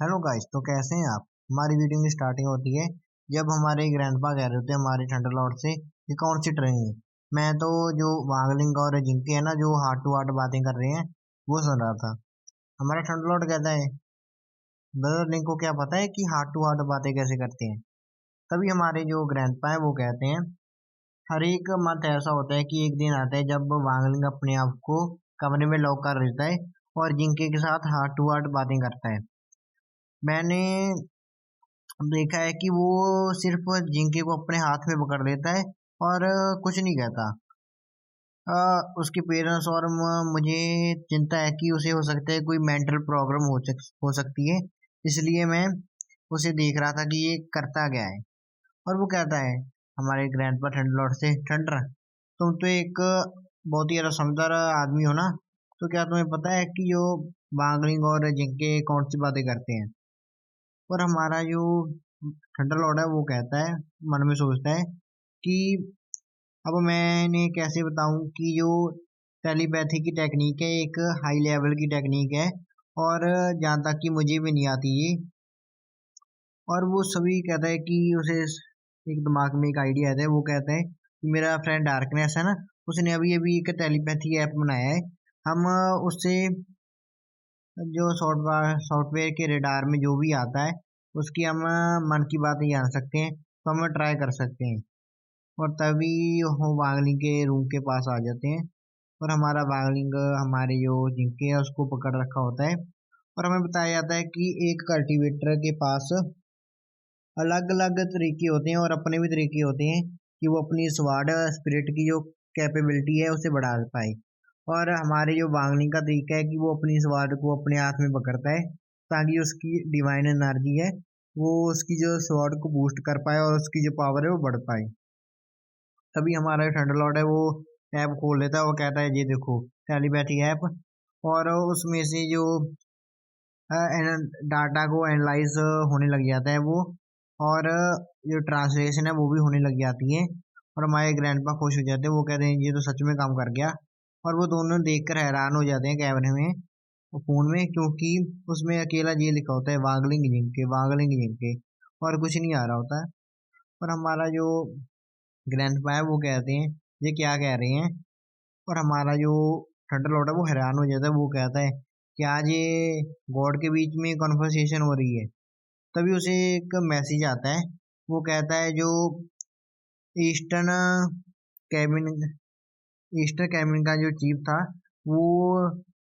Hello guys, तो कैसे हैं आप। हमारी वीडियो की स्टार्टिंग होती है जब हमारे ग्रैंडपा कह रहे होते हैं हमारे थंडरलॉर्ड से कि कौन सी ट्रेन है। मैं तो जो वांगलिंग और जिंके है ना, जो हार्ट टू हार्ट बातें कर रहे हैं वो सुन रहा था। हमारा थंडरलॉर्ड कहता है, ब्रदर लिंक को क्या पता है कि हार्ट टू हार्ट बातें कैसे करते हैं। तभी हमारे जो ग्रैंडपा है वो कहते हैं, हर एक मंथ ऐसा होता है कि एक दिन आता है जब वांगलिंग अपने आप को कमरे में लॉक कर लेता है और जिंके के साथ हार्ट टू हार्ट बातें करता है। मैंने देखा है कि वो सिर्फ जिंके को अपने हाथ में पकड़ लेता है और कुछ नहीं कहता। उसके पेरेंट्स और मुझे चिंता है कि उसे हो सकता है कोई मेंटल प्रॉब्लम हो सकती है। इसलिए मैं उसे देख रहा था कि ये करता क्या है। और वो कहता है हमारे ग्रैंडपा ठंडलॉर्ड से, ठंडर तुम तो एक बहुत ही ज्यादा समझदार आदमी हो ना, तो क्या तुम्हें पता है कि जो वांगलिंग और जिंके कौन सी बातें करते हैं। और हमारा जो थंडर लॉर्ड है वो कहता है, मन में सोचता है कि अब मैंने कैसे बताऊं कि जो टेलीपैथी की टेक्निक है एक हाई लेवल की टेक्निक है, और जहाँ तक कि मुझे भी नहीं आती ये। और वो सभी कहता है कि उसे एक दिमाग में एक आइडिया आता है। वो कहता है कि मेरा फ्रेंड डार्कनेस है ना, उसने अभी अभी एक टेलीपैथी ऐप बनाया है। हम उससे जो सॉफ्टवेयर के रेडार में जो भी आता है उसकी हम मन की बातें जान सकते हैं, तो हम ट्राई कर सकते हैं। और तभी वो वांगलिंग के रूम के पास आ जाते हैं। और हमारा वांगलिंग हमारे जो जिंके है उसको पकड़ रखा होता है। और हमें बताया जाता है कि एक कल्टीवेटर के पास अलग अलग तरीके होते हैं और अपने भी तरीके होते हैं कि वो अपनी स्वाड स्पिरिट की जो कैपेबिलिटी है उसे बढ़ा पाए। और हमारे जो वांगलिंग का तरीका है कि वो अपनी स्वाड को अपने हाथ में पकड़ता है ताकि उसकी डिवाइन एनर्जी है वो उसकी जो स्वॉर्ड को बूस्ट कर पाए और उसकी जो पावर है वो बढ़ पाए। तभी हमारा थंडरलॉर्ड है वो ऐप खोल लेता है। वो कहता है ये देखो टेलीपैथी ऐप। और उसमें से जो डाटा को एनालाइज होने लग जाता है वो, और जो ट्रांसलेशन है वो भी होने लग जाती है। और हमारे ग्रैंडपा खुश हो जाते हैं, वो कहते हैं ये तो सच में काम कर गया। और वो दोनों देखकर हैरान हो जाते हैं कैमरे में, फोन में, क्योंकि उसमें अकेला ये लिखा होता है वागलिंग जिंके, वागलिंग जिंके, और कुछ नहीं आ रहा होता है। और हमारा जो ग्रैंडपा है वो कहते हैं ये क्या कह रहे हैं। और हमारा जो थंडर लॉर्ड है वो हैरान हो जाता है। वो कहता है कि आज ये गॉड के बीच में कॉन्वर्सेशन हो रही है। तभी उसे एक मैसेज आता है। वो कहता है जो ईस्टर्न कैबिन ईस्टर्न कैबिन का जो चीफ था वो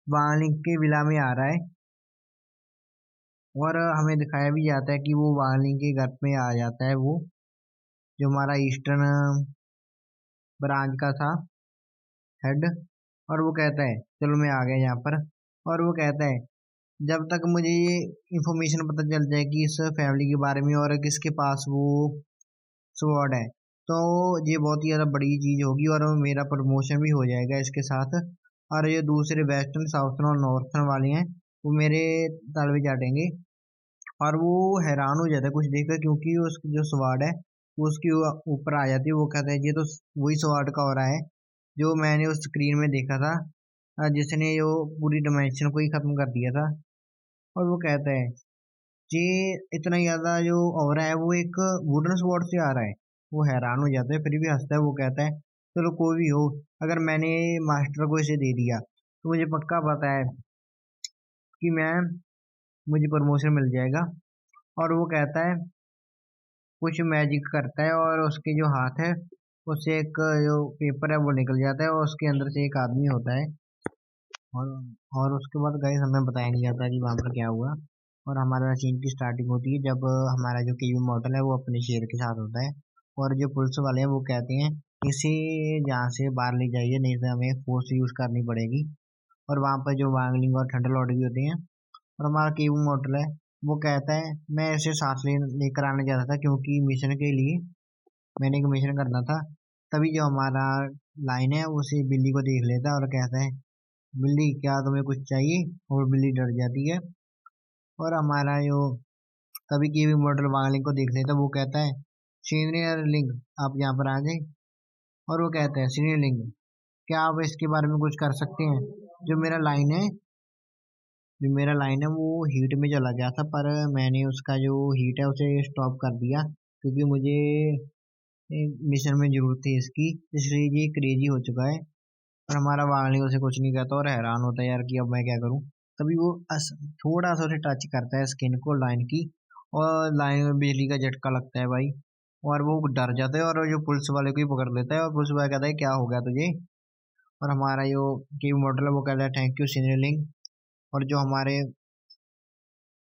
वांगलिंग के विला में आ रहा है। और हमें दिखाया भी जाता है कि वो वांगलिंग के घर में आ जाता है, वो जो हमारा ईस्टर्न ब्रांच का था हेड। और वो कहता है चलो मैं आ गया यहाँ पर। और वो कहता है जब तक मुझे ये इंफॉर्मेशन पता चल जाए कि इस फैमिली के बारे में और किसके पास वो स्वॉर्ड है, तो ये बहुत ही ज़्यादा बड़ी चीज़ होगी और मेरा प्रमोशन भी हो जाएगा इसके साथ। और ये दूसरे वेस्टर्न साउथर्न और नॉर्थर्न वाले हैं वो मेरे तलवे चाटेंगे। और वो हैरान हो जाता है कुछ देखकर, क्योंकि उसकी जो स्वॉर्ड है वो उसके ऊपर आ जाती है। वो कहता है ये तो वही स्वॉर्ड का हो रहा है जो मैंने उस स्क्रीन में देखा था, जिसने जो पूरी डायमेंशन को ही खत्म कर दिया था। और वो कहता है ये इतना ज्यादा जो ऑरा है वो एक वुडन स्वॉर्ड से आ रहा है। वो हैरान हो जाता है फिर भी हंसता है। वो कहता है चलो कोई भी हो, अगर मैंने मास्टर को इसे दे दिया तो मुझे पक्का पता है कि मुझे प्रमोशन मिल जाएगा। और वो कहता है कुछ मैजिक करता है और उसके जो हाथ है उससे एक जो पेपर है वो निकल जाता है और उसके अंदर से एक आदमी होता है। और और उसके बाद गाइस हमें बताया नहीं जाता कि वहाँ पर क्या हुआ। और हमारा सीन की स्टार्टिंग होती है जब हमारा जो कीवी मॉडल है वो अपने शेर के साथ होता है। और जो पुलिस वाले हैं वो कहते हैं इसे यहाँ से बाहर ले जाइए, नहीं तो हमें फोर्स यूज करनी पड़ेगी। और वहाँ पर जो वांगलिंग और थंडर लॉर्ड भी होते हैं। और हमारा कीवी मॉडल है वो कहता है मैं ऐसे सांस लेकर आने जा रहा था क्योंकि मिशन के लिए मैंने एक मिशन करना था। तभी जो हमारा लाइन है उसे बिल्ली को देख लेता है और कहता है बिल्ली क्या तुम्हें कुछ चाहिए। और बिल्ली डर जाती है। और हमारा जो तभी की भी मॉडल वांगलिंग को देख लेता है। वो कहता है सीनियर लिंग आप यहाँ पर आ जाए। और वो कहता है सीनियर लिंग क्या आप इसके बारे में कुछ कर सकते हैं, जो मेरा लाइन है जो मेरा लाइन है वो हीट में चला गया था, पर मैंने उसका जो हीट है उसे स्टॉप कर दिया, क्योंकि मुझे मिशन में जरूरत थी इसकी, इसलिए ये क्रेजी हो चुका है। और हमारा वागली उसे कुछ नहीं कहता और हैरान होता है यार कि अब मैं क्या करूं। तभी वो थोड़ा सा उसे टच करता है स्किन को, लाइन की, और लाइन में बिजली का झटका लगता है भाई। और वो डर जाता है और जो पुलिस वाले को ही पकड़ लेता है, और पुलिस वाला कहता है क्या हो गया तुझे। और हमारा जो की मॉडल है वो कहता है थैंक यू सीनियरलिंग। और जो हमारे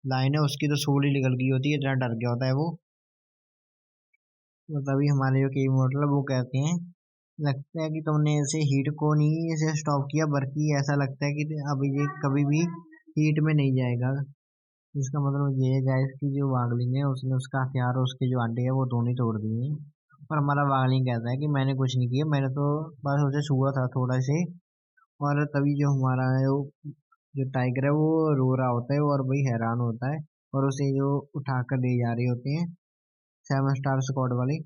लाइन है उसकी तो सोल ही निकल गई होती है, इतना डर गया होता है वो। तो तभी हमारे जो की मॉडल है वो कहते हैं लगता है कि तुमने ऐसे हीट को नहीं इसे स्टॉप किया, बल्कि ऐसा लगता है कि अभी ये कभी भी हीट में नहीं जाएगा। इसका मतलब ये है गाइस कि जो वागलिंग है उसने उसका हथियार और उसके जो अंडे है वो दोनों ही तोड़ दिए हैं। और हमारा वागलिंग कहता है कि मैंने कुछ नहीं किया, मैंने तो बस उसे छुआ था थोड़ा से। और तभी जो हमारा है वो जो टाइगर है वो रो रहा होता है और भाई हैरान होता है, और उसे जो उठाकर ले जा रहे होते हैं 7 स्टार स्क्वाड वाले।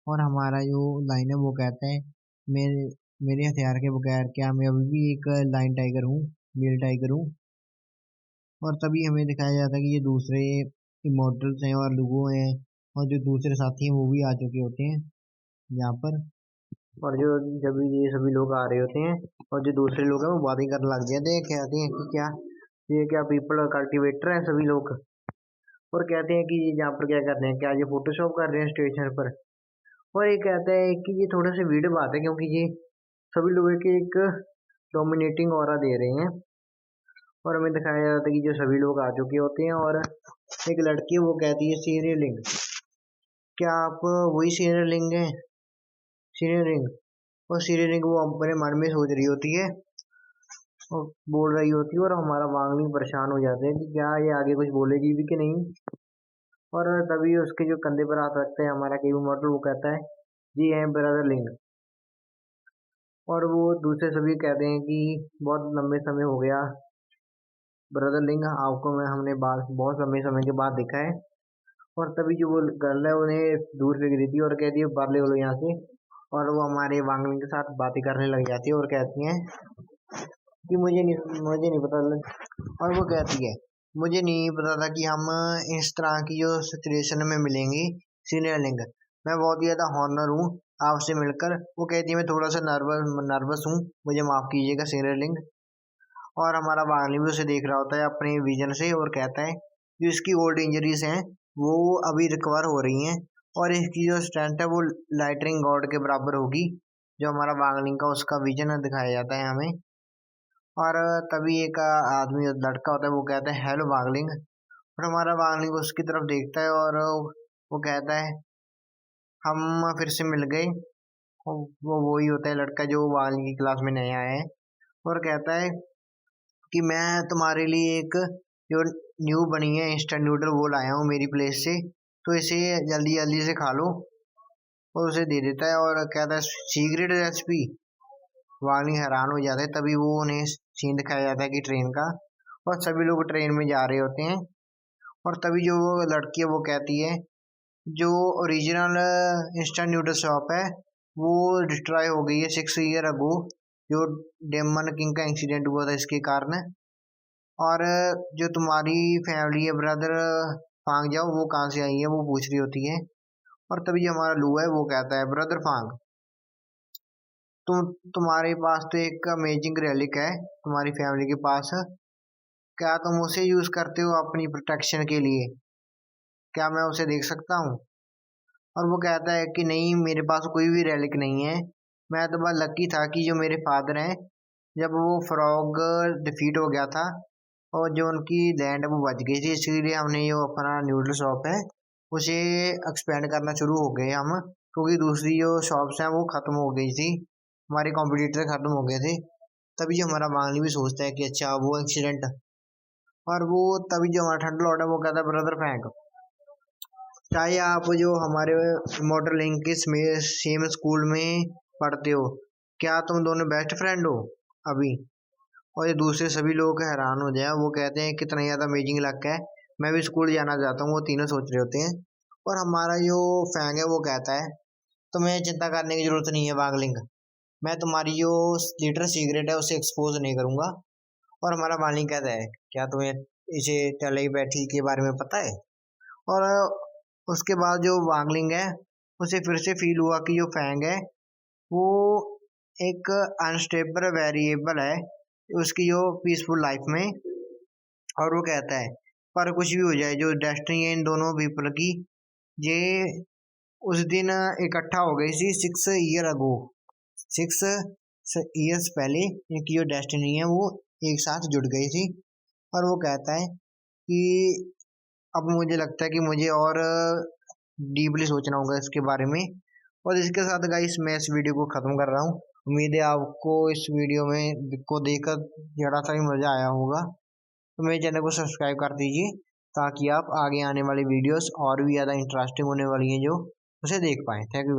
और हमारा जो लाइन है वो कहता है मेरे मेरे हथियार के बगैर क्या मैं अभी भी एक लाइन टाइगर हूँ, मेल टाइगर हूँ। और तभी हमें दिखाया जाता है कि ये दूसरे इमोर्टल्स हैं और लुगो हैं, और जो दूसरे साथी हैं वो भी आ चुके होते हैं यहाँ पर। और जो जब ये सभी लोग आ रहे होते हैं और जो दूसरे लोग हैं वो बातें करने लग जाते हैं, कहते हैं कि क्या ये क्या पीपल कल्टीवेटर है सभी लोग। और कहते हैं कि ये यहाँ पर क्या कर रहे हैं, क्या ये फोटोशॉप कर रहे हैं स्टेशन पर। और ये कहता है कि ये थोड़ा सी वीड बात है, क्योंकि ये सभी लोग एक डोमिनेटिंग ऑरा दे रहे हैं। और हमें दिखाया जाता है कि जो सभी लोग आ चुके होते हैं, और एक लड़की है वो कहती है सीनियर लिंग, क्या आप वही सीनियर लिंग हैं, सीनियर लिंग। और सीनियर लिंग वो अपने मन में सोच रही होती है और बोल रही होती है, और हमारा वांगली परेशान हो जाते हैं कि क्या ये आगे कुछ बोलेगी भी कि नहीं। और तभी उसके जो कंधे पर हाथ रखते हैं हमारा केबी मॉडल, वो कहता है जी है ब्रदर लिंग। और वो दूसरे सभी कहते हैं कि बहुत लंबे समय हो गया ब्रदर लिंग, आपको मैं हमने बात बहुत लंबे समय के बाद देखा है। और तभी जो वो गर्ल है उन्हें दूर फेंक देती है और कहती है बाहर ले लो यहाँ से। और वो हमारे वांगलिंग के साथ बातें करने लग जाती है और कहती हैं कि मुझे नहीं पता और वो कहती है मुझे नहीं पता था कि हम इस तरह की जो सिचुएशन में मिलेंगे सीनियर लिंग। मैं बहुत ही ज़्यादा हॉनर हूँ आपसे मिलकर। वो कहती है मैं थोड़ा सा नर्वस हूँ, मुझे माफ़ कीजिएगा सीनियर लिंग। और हमारा वांगलिंग भी उसे देख रहा होता है अपने विजन से, और कहता है जो इसकी ओल्ड इंजरीज हैं वो अभी रिकवर हो रही हैं, और इसकी जो स्ट्रेंथ है वो लाइटनिंग गॉड के बराबर होगी। जो हमारा वांगलिंग का उसका विजन दिखाया जाता है हमें। और तभी एक आदमी लड़का होता है वो कहता है हेलो वांगलिंग। और हमारा वांगलिंग उसकी तरफ देखता है और वो कहता है हम फिर से मिल गए। वो वही होता है लड़का जो वांगलिंग की क्लास में नया आया है, और कहता है कि मैं तुम्हारे लिए एक जो न्यू बनी है इंस्टेंट नूडल वो लाया हूँ मेरी प्लेस से, तो इसे जल्दी जल्दी से खा लो। और उसे दे देता है और कहता है सीक्रेट रेसिपी। वानी हैरान हो जाता है, तभी वो उन्हें सीन दिखाया जाता है कि ट्रेन का, और सभी लोग ट्रेन में जा रहे होते हैं। और तभी जो वो लड़की है वो कहती है जो ओरिजिनल इंस्टेंट नूडल शॉप है वो डिस्ट्रॉय हो गई है 6 ईयर अगो, जो डेमन किंग का इंसिडेंट हुआ था इसके कारण। और जो तुम्हारी फैमिली है ब्रदर फांग जाओ वो कहाँ से आई है वो पूछ रही होती है। और तभी जो हमारा लू है वो कहता है ब्रदर फांग तुम्हारे पास तो एक अमेजिंग रेलिक है तुम्हारी फैमिली के पास, क्या तुम उसे यूज करते हो अपनी प्रोटेक्शन के लिए, क्या मैं उसे देख सकता हूँ। और वो कहता है कि नहीं मेरे पास कोई भी रेलिक नहीं है, मैं तो बस लकी था कि जो मेरे फादर हैं जब वो फ्रॉग डिफीट हो गया था और जो उनकी लैंड है वो बच गई थी, इसीलिए हमने जो अपना न्यूडल शॉप है उसे एक्सपेंड करना शुरू हो गए हम, क्योंकि दूसरी जो शॉप्स हैं वो खत्म हो गई थी, हमारे कॉम्पिटिटर खत्म हो गए थे। तभी जो हमारा मांगली भी सोचता है कि अच्छा वो एक्सीडेंट। और वो तभी जो हमारा ठंड लौट है वो कहता है ब्रदर फैंक, चाहे आप जो हमारे मोटर लिंक के सेम स्कूल में पढ़ते हो, क्या तुम दोनों बेस्ट फ्रेंड हो अभी। और ये दूसरे सभी लोग हैरान हो जाए, वो कहते हैं कितना ज़्यादा अमेजिंग लक है, मैं भी स्कूल जाना चाहता हूँ, वो तीनों सोच रहे होते हैं। और हमारा जो फैंग है वो कहता है तुम्हें चिंता करने की जरूरत नहीं है वांगलिंग, मैं तुम्हारी जो लिटर सीक्रेट है उसे एक्सपोज नहीं करूंगा। और हमारा मालिक कहता है क्या तुम्हें इसे चले बैठी के बारे में पता है। और उसके बाद जो वांगलिंग है उसे फिर से फील हुआ कि जो फैंग है वो एक अनस्टेबल वेरिएबल है उसकी जो पीसफुल लाइफ में। और वो कहता है पर कुछ भी हो जाए जो डेस्टिनी है इन दोनों पीपल की, ये उस दिन इकट्ठा हो गई थी 6 ईयर अगो। 6 ईयर्स पहले इनकी जो डेस्टिनी है वो एक साथ जुड़ गई थी। और वो कहता है कि अब मुझे लगता है कि मुझे और डीपली सोचना होगा इसके बारे में। और इसके साथ गाइस मैं इस वीडियो को ख़त्म कर रहा हूँ। उम्मीद है आपको इस वीडियो में को देखकर जरा सा भी मज़ा आया होगा। तो मेरे चैनल को सब्सक्राइब कर दीजिए ताकि आप आगे आने वाली वीडियोस और भी ज़्यादा इंटरेस्टिंग होने वाली हैं जो उसे देख पाएँ। Thank you.